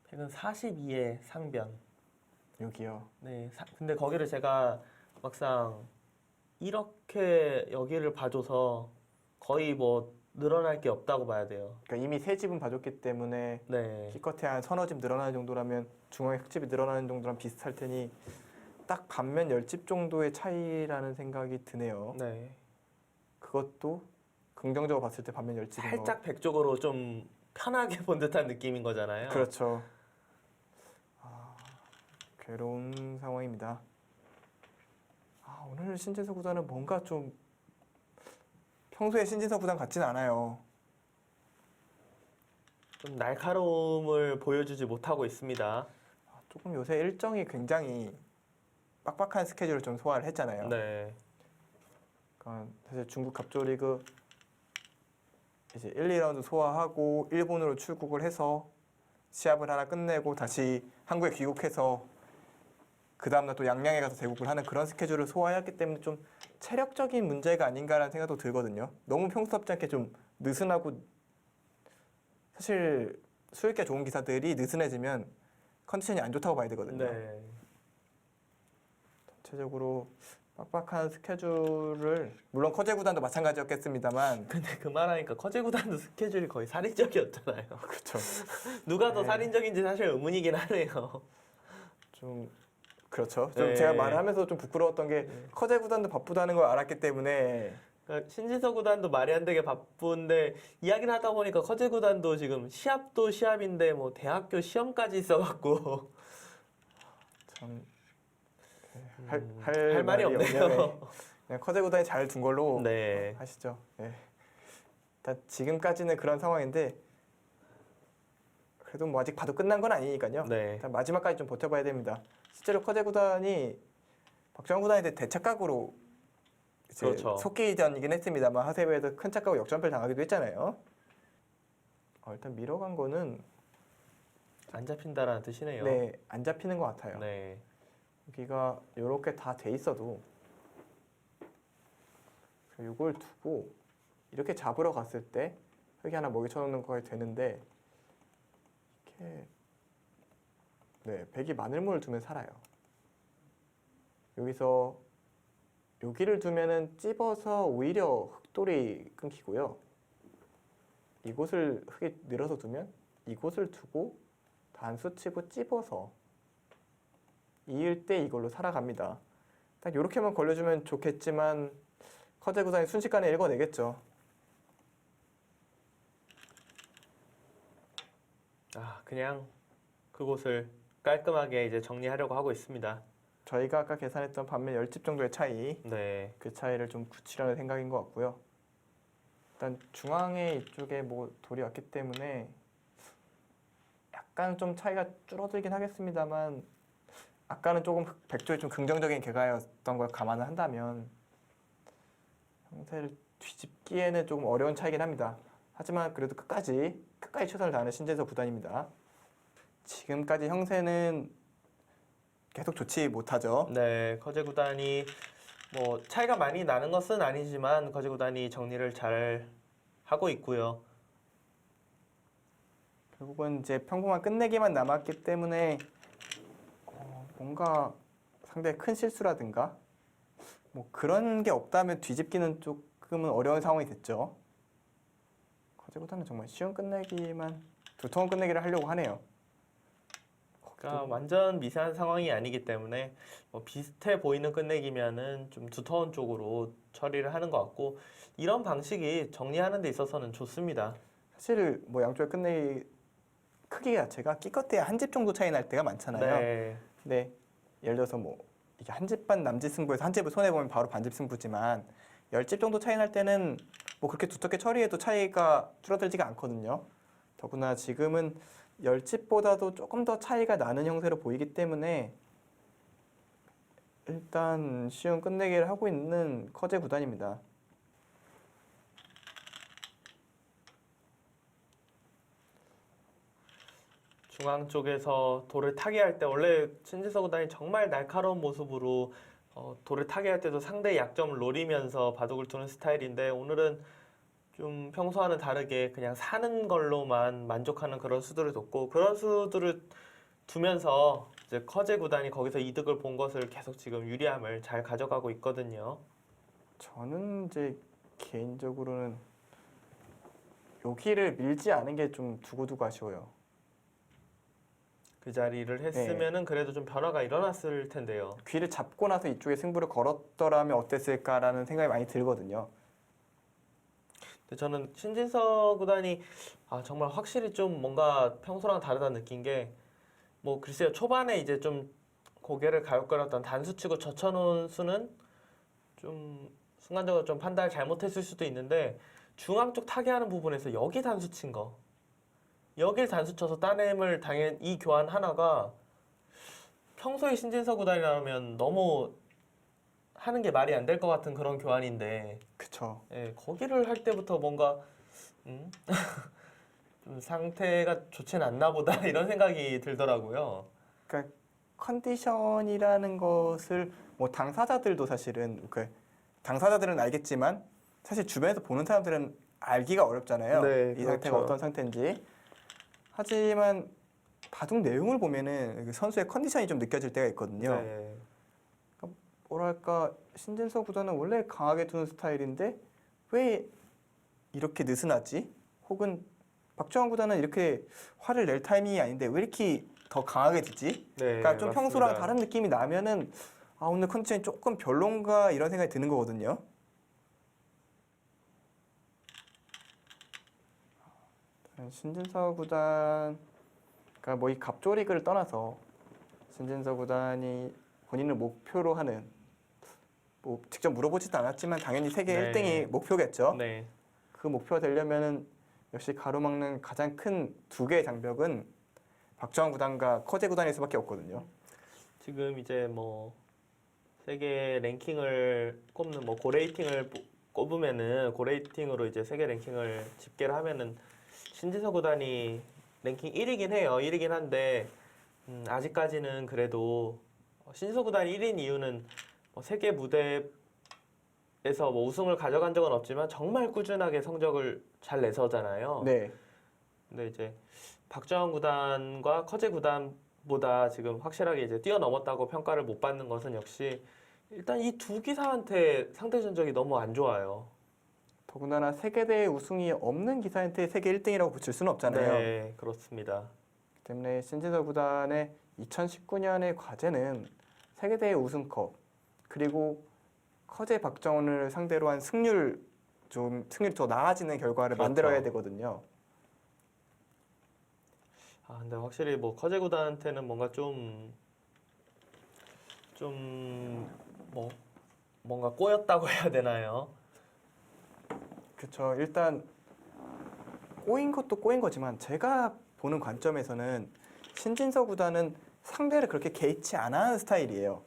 42의 상변. 여기요. 네, 근데 거기를 제가 막상 이렇게 여기를 봐줘서 거의 뭐 늘어날 게 없다고 봐야 돼요. 그러니까 이미 세 집은 봐줬기 때문에 네, 기껏해 한 서너 집 늘어나는 정도라면 중앙의 흙집이 늘어나는 정도랑 비슷할 테니 딱 반면 10집 정도의 차이라는 생각이 드네요. 네. 그것도 긍정적으로 봤을 때 반면 10집인 거. 살짝 백 쪽으로 좀 편하게 본 듯한 느낌인 거잖아요. 그렇죠. 아, 괴로운 상황입니다. 아, 오늘 신진서 구단은 뭔가 좀 평소에 신진서 구단 같지는 않아요. 좀 날카로움을 보여주지 못하고 있습니다. 조금 요새 일정이 굉장히 빡빡한 스케줄을 좀 소화를 했잖아요. 네, 그러니까 사실 중국 갑조리그 이제 1, 2라운드 소화하고 일본으로 출국을 해서 시합을 하나 끝내고 다시 한국에 귀국해서 그 다음날 또 양양에 가서 대국을 하는 그런 스케줄을 소화했기 때문에 좀 체력적인 문제가 아닌가라는 생각도 들거든요. 너무 평소답지 않게 좀 느슨하고 사실 수익계 좋은 기사들이 느슨해지면 컨디션이 안 좋다고 봐야 되거든요. 네. 전체적으로 빡빡한 스케줄을 물론 커제 구단도 마찬가지였겠습니다만 근데 그 말하니까 커제 구단도 스케줄이 거의 살인적이었잖아요. 그렇죠. 누가 더 네. 살인적인지 사실 의문이긴 하네요. 좀 그렇죠. 좀 네. 제가 말하면서 좀 부끄러웠던 게 네. 커제 구단도 바쁘다는 걸 알았기 때문에 그러니까 신지서 구단도 말이 안 되게 바쁜데 이야기를 하다 보니까 커제 구단도 지금 시합도 시합인데 뭐 대학교 시험까지 있어갖고 참 할 말이 없네요. 그냥 커제 구단이 잘 둔 걸로 네. 하시죠. 네. 일단 지금까지는 그런 상황인데 그래도 뭐 아직 봐도 끝난 건 아니니까요. 네. 일단 마지막까지 좀 버텨봐야 됩니다. 실제로 커제 구단이 박정환 구단에 대해 대착각으로 이제 그렇죠. 속기전이긴 했습니다만 하세베에서 큰 착각으로 역전패를 당하기도 했잖아요. 일단 밀어간 거는 안 잡힌다라는 뜻이네요. 네, 안 잡히는 것 같아요. 네. 여기가 이렇게 다 돼 있어도 이걸 두고 이렇게 잡으러 갔을 때 흙이 하나 먹이 쳐놓는 거에 되는데 이렇게 네, 백이 마늘물을 두면 살아요. 여기서 여기를 두면은 찝어서 오히려 흙돌이 끊기고요. 이곳을 흙이 늘어서 두면 이곳을 두고 단수 치고 찝어서 이을 때 이걸로 살아갑니다. 딱 이렇게만 걸려주면 좋겠지만 커제 구단이 순식간에 읽어내겠죠. 그냥 그곳을 깔끔하게 이제 정리하려고 하고 있습니다. 저희가 아까 계산했던 반면 10집 정도의 차이, 네. 그 차이를 좀 굳히려는 생각인 것 같고요. 일단 중앙에 이쪽에 뭐 돌이 왔기 때문에 약간 좀 차이가 줄어들긴 하겠습니다만 아까는 조금 백조의 좀 긍정적인 개가였던 걸 감안을 한다면 형태를 뒤집기에는 조금 어려운 차이긴 합니다. 하지만 그래도 끝까지 최선을 다하는 신재서 구단입니다. 지금까지 형세는 계속 좋지 못하죠. 네, 커제 구단이 뭐 차이가 많이 나는 것은 아니지만 커제 구단이 정리를 잘 하고 있고요. 결국은 이제 평범한 끝내기만 남았기 때문에 뭔가 상당히 큰 실수라든가 뭐 그런 게 없다면 뒤집기는 조금은 어려운 상황이 됐죠. 거제보다는 정말 쉬운 끝내기만 두터운 끝내기를 하려고 하네요. 그러니까 완전 미세한 상황이 아니기 때문에 뭐 비슷해 보이는 끝내기면은 좀 두터운 쪽으로 처리를 하는 것 같고 이런 방식이 정리하는 데 있어서는 좋습니다. 사실 뭐 양쪽의 끝내기 크기 자체가 기껏해야 한 집 정도 차이 날 때가 많잖아요. 네. 근데 예를 들어서 뭐 이게 한 집 반 남집 승부에서 한 집을 손해 보면 바로 반집 승부지만 10집 정도 차이 날 때는 뭐 그렇게 두텁게 처리해도 차이가 줄어들지가 않거든요. 더구나 지금은 10집보다도 조금 더 차이가 나는 형태로 보이기 때문에 일단 쉬운 끝내기를 하고 있는 커제 구단입니다. 중앙 쪽에서 돌을 타게 할 때 원래 신지서 구단이 정말 날카로운 모습으로 돌을 타게 할 때도 상대의 약점을 노리면서 바둑을 두는 스타일인데 오늘은 좀 평소와는 다르게 그냥 사는 걸로만 만족하는 그런 수들을 뒀고 그런 수들을 두면서 이제 커제 구단이 거기서 이득을 본 것을 계속 지금 유리함을 잘 가져가고 있거든요. 저는 이제 개인적으로는 여기를 밀지 않은 게 좀 두고두고 아쉬워요. 그 자리를 했으면은 그래도 좀 변화가 일어났을 텐데요. 귀를 잡고 나서 이쪽에 승부를 걸었더라면 어땠을까라는 생각이 많이 들거든요. 근데 저는 신진서 구단이 정말 확실히 좀 뭔가 평소랑 다르다 느낀 게 뭐 글쎄요 초반에 이제 좀 고개를 갸웃거렸던 단수 치고 젖혀놓은 수는 좀 순간적으로 좀 판단을 잘못했을 수도 있는데 중앙 쪽 타개하는 부분에서 여기 단수 친 거, 여길 단수 쳐서 따냄을 당한 이 교환 하나가 평소에 신진서 구단이라면 너무 하는 게 말이 안 될 것 같은 그런 교환인데 그쵸. 예, 거기를 할 때부터 뭔가 좀 상태가 좋지는 않나 보다 이런 생각이 들더라고요. 그러니까 컨디션이라는 것을 뭐 당사자들도 사실은 당사자들은 알겠지만 사실 주변에서 보는 사람들은 알기가 어렵잖아요. 네, 이 상태가 그렇죠. 어떤 상태인지. 하지만 바둑 내용을 보면은 그 선수의 컨디션이 좀 느껴질 때가 있거든요. 네. 뭐랄까 신진서 구단은 원래 강하게 두는 스타일인데 왜 이렇게 느슨하지? 혹은 박주환 구단은 이렇게 화를 낼 타이밍이 아닌데 왜 이렇게 더 강하게 두지? 네, 그러니까 좀 맞습니다. 평소랑 다른 느낌이 나면은 오늘 컨디션이 조금 별론가 이런 생각이 드는 거거든요. 신진서 구단 그러니까 뭐 이 갑조리그를 떠나서 신진서 구단이 본인을 목표로 하는 뭐 직접 물어보지도 않았지만 당연히 세계 네. 1등이 목표겠죠. 네. 그 목표가 되려면은 역시 가로막는 가장 큰 두 개의 장벽은 박주환 구단과 커제 구단일 수밖에 없거든요. 지금 이제 뭐 세계 랭킹을 꼽는 뭐 고레이팅을 꼽으면은 고레이팅으로 이제 세계 랭킹을 집계를 하면은 신진서 구단이 랭킹 1위긴 해요. 1위긴 한데 아직까지는 그래도 신진서 구단이 1인 이유는 뭐 세계 무대에서 뭐 우승을 가져간 적은 없지만 정말 꾸준하게 성적을 잘 내서잖아요. 네, 근데 이제 박주환 구단과 커제 구단보다 지금 확실하게 이제 뛰어넘었다고 평가를 못 받는 것은 역시 일단 이 두 기사한테 상대 전적이 너무 안 좋아요. 더군다나 세계대회 우승이 없는 기사한테 세계 1등이라고 붙일 수는 없잖아요. 네, 그렇습니다. 그렇기 때문에 신진서 구단의 2019년의 과제는 세계대회 우승컵 그리고 커제 박정훈을 상대로 한 승률이 더 나아지는 결과를 그렇죠. 만들어야 되거든요. 근데 확실히 뭐 커제 구단한테는 뭔가 뭐 뭔가 꼬였다고 해야 되나요? 그렇죠. 일단 꼬인 것도 꼬인 거지만 제가 보는 관점에서는 신진서 구단은 상대를 그렇게 개의치 않아 하는 스타일이에요.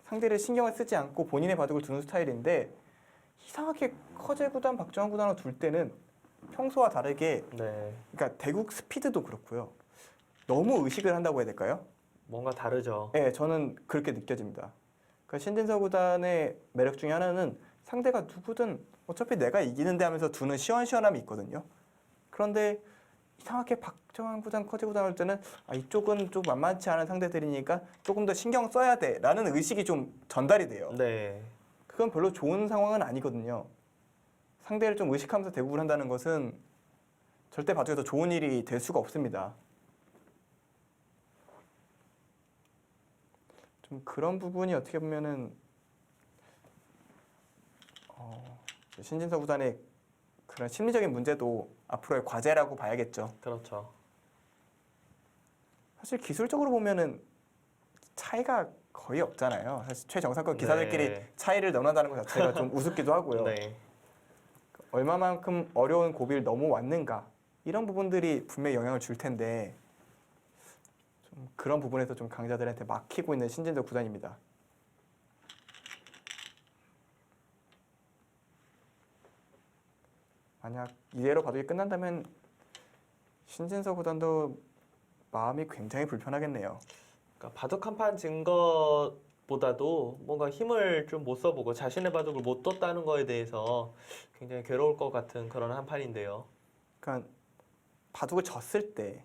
상대를 신경을 쓰지 않고 본인의 바둑을 두는 스타일인데 이상하게 커제 구단, 박정환 구단을 둘 때는 평소와 다르게 네, 그러니까 대국 스피드도 그렇고요. 너무 의식을 한다고 해야 될까요? 뭔가 다르죠. 네, 저는 그렇게 느껴집니다. 그러니까 신진서 구단의 매력 중에 하나는 상대가 누구든 어차피 내가 이기는데 하면서 두는 시원시원함이 있거든요. 그런데 이상하게 박정환 구단, 커제 구단 할 때는 이쪽은 좀 만만치 않은 상대들이니까 조금 더 신경 써야 돼라는 의식이 좀 전달이 돼요. 네, 그건 별로 좋은 상황은 아니거든요. 상대를 좀 의식하면서 대국을 한다는 것은 절대 바둑에서 좋은 일이 될 수가 없습니다. 좀 그런 부분이 어떻게 보면은 신진서 구단의 그런 심리적인 문제도 앞으로의 과제라고 봐야겠죠. 그렇죠. 사실 기술적으로 보면은 차이가 거의 없잖아요. 사실 최정상급 기사들끼리 네. 차이를 논한다는 것 자체가 좀 우습기도 하고요. 네, 얼마만큼 어려운 고비를 넘어왔는가 이런 부분들이 분명히 영향을 줄 텐데 좀 그런 부분에서 좀 강자들한테 막히고 있는 신진서 구단입니다. 만약 이대로 바둑이 끝난다면 신진서 구단도 마음이 굉장히 불편하겠네요. 그러니까 바둑 한 판 진 것보다도 뭔가 힘을 좀 못 써보고 자신의 바둑을 못 뒀다는 거에 대해서 굉장히 괴로울 것 같은 그런 한 판인데요. 그러니까 바둑을 졌을 때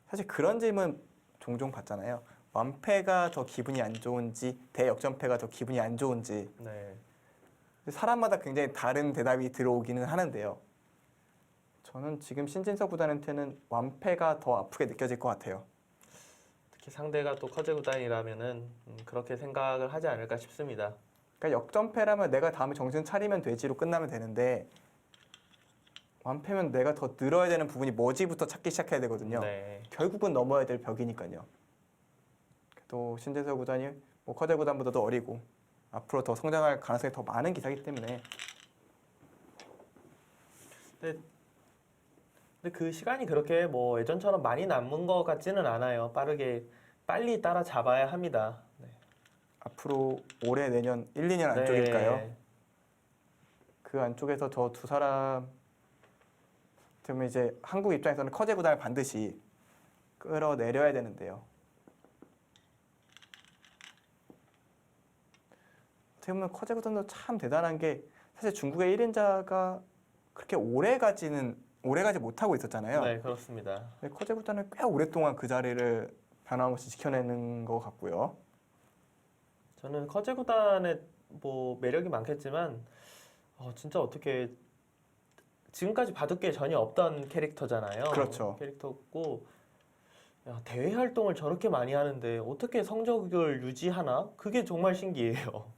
사실 그런 질문 종종 받잖아요. 완패가 더 기분이 안 좋은지 대역전패가 더 기분이 안 좋은지 네. 사람마다 굉장히 다른 대답이 들어오기는 하는데요. 저는 지금 신진서 구단한테는 완패가 더 아프게 느껴질 것 같아요. 특히 상대가 또 커제 구단이라면은 그렇게 생각을 하지 않을까 싶습니다. 그러니까 역전패라면 내가 다음에 정신 차리면 되지로 끝나면 되는데 완패면 내가 더 늘어야 되는 부분이 뭐지부터 찾기 시작해야 되거든요. 네. 결국은 넘어야 될 벽이니까요. 또 신진서 구단이 뭐 커제 구단보다도 어리고 앞으로 더 성장할 가능성이 더 많은 기사이기 때문에 근데 그 시간이 그렇게 뭐 예전처럼 많이 남은 것 같지는 않아요. 빨리 따라잡아야 합니다. 네. 앞으로 올해 내년 1, 2년 안쪽일까요? 네. 그 안쪽에서 저 두 사람 때문에 이제 한국 입장에서는 커제 구단을 반드시 끌어내려야 되는데요. 어떻게 보면 커제 구단도 참 대단한 게 사실 중국의 1인자가 그렇게 오래 가지 못하고 있었잖아요. 네, 그렇습니다. 근데 커제 구단은 꽤 오랫동안 그 자리를 변함없이 지켜내는 것 같고요. 저는 커제 구단의 뭐 매력이 많겠지만 진짜 어떻게 지금까지 바둑계에 전혀 없던 캐릭터잖아요. 그렇죠. 캐릭터고 야, 대회 활동을 저렇게 많이 하는데 어떻게 성적을 유지하나? 그게 정말 신기해요.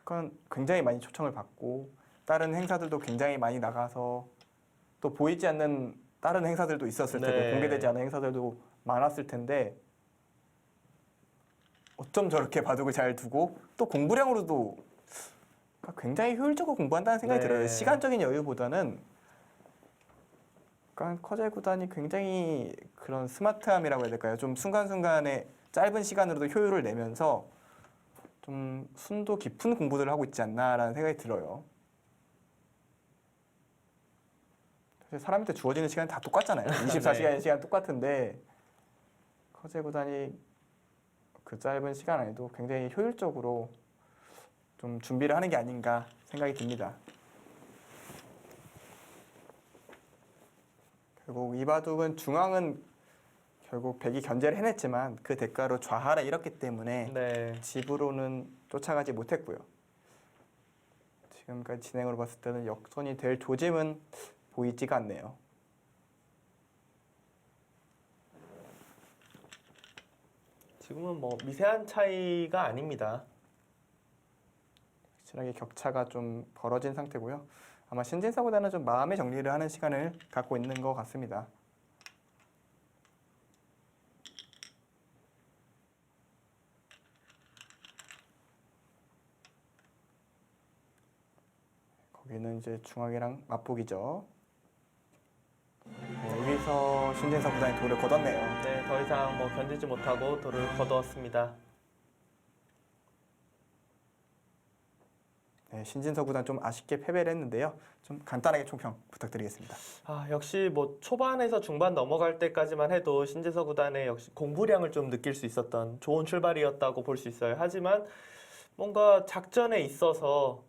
그러니까 굉장히 많이 초청을 받고 다른 행사들도 굉장히 많이 나가서 또 보이지 않는 다른 행사들도 있었을 테고 네. 공개되지 않은 행사들도 많았을 텐데 어쩜 저렇게 바둑을 잘 두고 또 공부량으로도 그러니까 굉장히 효율적으로 공부한다는 생각이 네. 들어요. 시간적인 여유보다는 그러니까 커제 구단이 굉장히 그런 스마트함이라고 해야 될까요? 좀 순간순간에 짧은 시간으로도 효율을 내면서 좀 순도 깊은 공부들을 하고 있지 않나라는 생각이 들어요. 사실 사람한테 주어지는 시간이 다 똑같잖아요. 24시간의 시간 똑같은데 커제 구단이 그 짧은 시간 안에도 굉장히 효율적으로 좀 준비를 하는 게 아닌가 생각이 듭니다. 결국 이 바둑은 중앙은 결국 백이 견제를 해냈지만 그 대가로 좌하를 잃었기 때문에 네. 집으로는 쫓아가지 못했고요. 지금까지 진행으로 봤을 때는 역전이 될 조짐은 보이지가 않네요. 지금은 뭐 미세한 차이가 아닙니다. 확실하게 격차가 좀 벌어진 상태고요. 아마 신진서보다는 좀 마음의 정리를 하는 시간을 갖고 있는 것 같습니다. 거기는 이제 중앙이랑 맞보기죠. 네, 여기서 신진서 구단이 돌을 거뒀네요. 네, 더 이상 뭐 견디지 못하고 돌을 거두었습니다. 네, 신진서 구단 좀 아쉽게 패배를 했는데요. 좀 간단하게 총평 부탁드리겠습니다. 역시 뭐 초반에서 중반 넘어갈 때까지만 해도 신재서 구단의 역시 공부량을 좀 느낄 수 있었던 좋은 출발이었다고 볼 수 있어요. 하지만 뭔가 작전에 있어서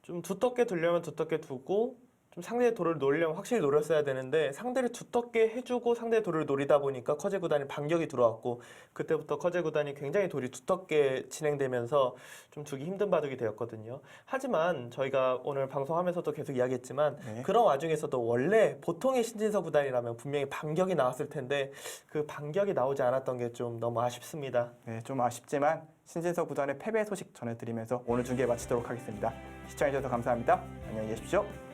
좀 두텁게 두려면 두텁게 두고 좀 상대의 돌을 노리려면 확실히 노렸어야 되는데 상대를 두텁게 해주고 상대의 돌을 노리다 보니까 커제 구단이 반격이 들어왔고 그때부터 커제 구단이 굉장히 돌이 두텁게 진행되면서 좀 두기 힘든 바둑이 되었거든요. 하지만 저희가 오늘 방송하면서도 계속 이야기했지만 네. 그런 와중에서도 원래 보통의 신진서 구단이라면 분명히 반격이 나왔을 텐데 그 반격이 나오지 않았던 게 좀 너무 아쉽습니다. 네, 좀 아쉽지만 신진서 구단의 패배 소식 전해드리면서 오늘 중계 마치도록 하겠습니다. 시청해주셔서 감사합니다. 안녕히 계십시오.